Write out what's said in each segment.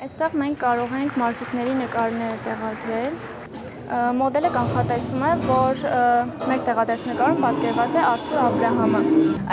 Այստեղ մենք կարող ենք մարզիկների նկարները տեղադրել։ Մոդելը կանխատեսում է, որ մեր տեղադրած նկարում պատկերված է Արթուր Աբրահամը։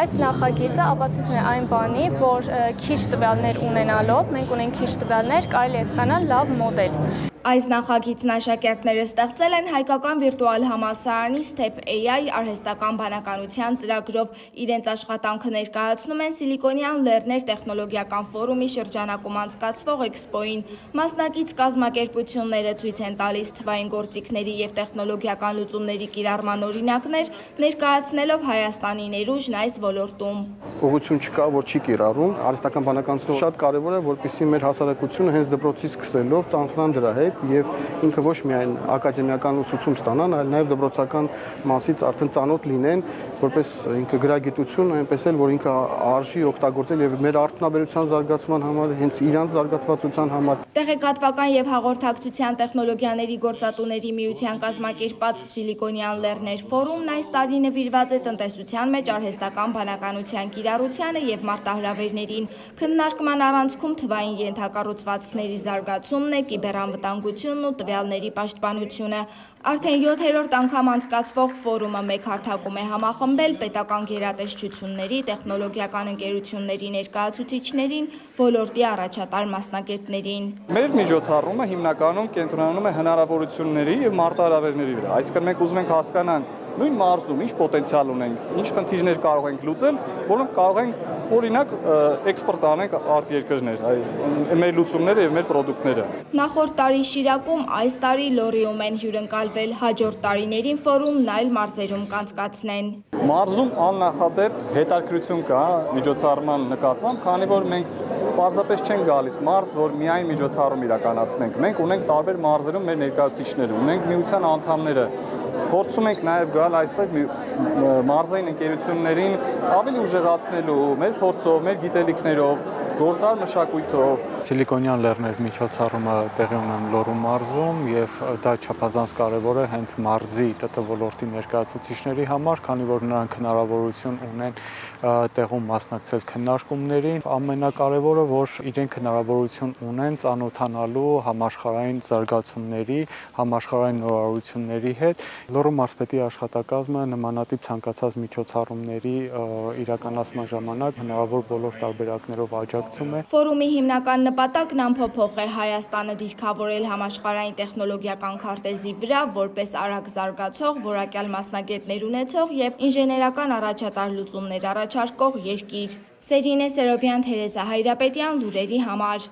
Այս նախագիծը ապացույցն է այն բանի, որ քիչ տվյալներ ունենալով, մենք ունենք քիչ տվյալներ, կարելի է ստանալ լավ մոդել։ Այս նախագիծն աշակերտները ստեղծել են հայկական վիրտուալ համալսարանի Step AI արհեստական բանականության ծրագրով։ Իրենց աշխատանքը ներկայացնում են Սիլիկոնյան լեռներ տեխնոլոգիական ֆորումի շրջանակում անցկացվող էքսպոին։ Մասնակից կազմակերպությունները ցույց են տալիս թվային գործիքների և տեխնոլոգիական լուծումների կիրառման օրինակներ, ներկայացնելով Հայաստանի ներուժն այս ոլորտում։ Ուղղություն չկա, որ չի կիրառում, արհեստական բանականությունը շատ կարևոր է, որպեսզի մեր հասարակությունը հենց դպրոցից սկսելով ծանոթանան դրա հետ եւ ինքը ոչ միայն ակադեմիական ուսուցում ստանան, այլ նաեւ դպրոցական մասից արդեն ծանոթ լինեն, որպես ինքը գրագիտություն, այնպես էլ որ ինքը արժի օգտագործել եւ մեր արդյունաբերության զարգացման համար, հենց իրանց զարգացվածության համար։ Տեղեկատվական եւ հաղորդակցության տեխնոլոգիաների գործատուների միության կազմակերպած Սիլիկոնյան լեռներ ֆորումն այս տարի նվիրված է տնտեսության մեջ արհեստական բանականության կիրառությանը եւ մարտահրավերներին։ Քննարկման առանցքում թվային ենթակառուցվածքների զարգացումն է, կիբերանվտանգությունն ու տվյալների պաշտպանությունը։ Արդեն 7-րդ անգամ անցկացվող ֆորումը մեկ հարթակում է համախմբել պետական գերատեսչությունների, տեխնոլոգիական ընկերությունների ներկայացուցիչներին, ոլորտի առաջատար մասնագետներին։ Մեր միջոցառումը հիմնականում կենտրոնանում է հնարավորությունների եւ մարտահրավերների վրա։ Այսինքն մենք ուզում ենք հասկանալ նույն մարզում ինչ պոտենցիալ ունենք, ինչ խնդիրներ կարող ենք լուծել, որոնք կարող ենք օրինակ էքսպորտ անենք արտերկրներ, մեր լուծումները եւ մեր պրոդուկտները։ Նախորդ տարի Շիրակում, այս տարի Լոռիում են հյուրընկալվել, հաջորդ տարիներին ֆորումն այլ մարզերում կանցկացնեն։ Մարզում աննախադեպ հետաքրքրություն կա միջոցառման նկատմամբ, քանի որ մենք պարզապես չենք գալիս մարզ, որ միայն միջոցառում իրականացնենք։ Մենք ունենք տարբեր մարզերում մեր ներկայացուցիչներ, ունենք միության անդամները։ Փորձում ենք նաև գալ այստեղ մարզային ընկերություններին ավելի ուժեղացնելու մեր փորձով, մեր գիտելիքներով, գործար մշակույթով։ Սիլիկոնյան լեռներ միջոցառումը տեղի ունեն Լոռու մարզում եւ դա չափազանց կարեւոր է հենց մարզի ՏՏ ոլորտի ներկայացուցիչների համար, քանի որ նրանք հնարավորություն ունեն տեղում մասնակցել քննարկումներին։ Ամենակարևորը, որ իրենք հնարավորություն ունեն ծանոթանալու համաշխարհային զարգացումների, համաշխարհային նորարարությունների հետ։ Լոռու մարզպետի աշխատակազմը նմանատիպ ցանկացած միջոցառումների իրականացման ժամանակ հնարավոր բոլոր տարբերակներով աջակցում է։ Ֆորումի հիմնական նպատակն անփոփոխ է Հայաստանը դիրքավորել համաշխարհային տեխնոլոգիական քարտեզի վրա որպես արագ զարգացող, որակյալ մասնագետներ ունեցող եւ ինժեներական առաջատար լուծումներ առաջարկող երկիր։ Սերինե Սերոբյան, Թերեզա Հայրապետյան, լուրերի համար։